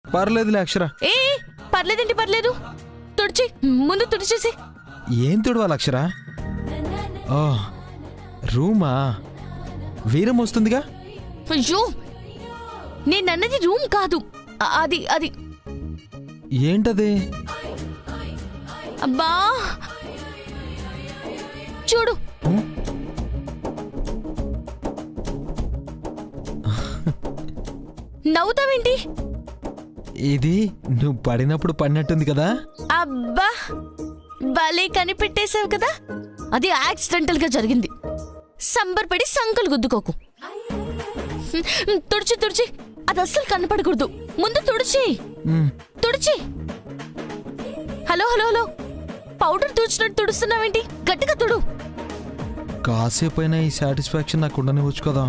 పర్లేదులే అక్షర. ఏ పర్లేదేంటి పర్లేదు, తుడిచి ముందు తుడిచేసి. ఏం తుడవాలి అక్షర? ఓ రూమా, వీరం వస్తుందిగా. అయ్యో నేనన్నది రూమ్ కాదు, అది అది ఏంటది? అబ్బా చూడు. నవ్వుతావేంటి? ఇది నువ్వు పడినప్పుడు పడినట్టుంది కదా. అబ్బా భలే కనిపెట్టేశావు కదా. అది యాక్సిడెంటల్ గా జరిగింది. సంబరపడి సంకలు గుద్దుకోకు. తుడిచి తుడిచి, అది అస్సలు కనపడకూడదు. ముందు తుడిచి తుడిచి. హలో హలో హలో, పౌడర్ తుడిచినట్టు తుడుస్తున్నావేంటి? గట్టిగా తుడు. కాసేపైనా ఈ సాటిస్ఫాక్షన్ నాకు ఉండనివచ్చు కదా.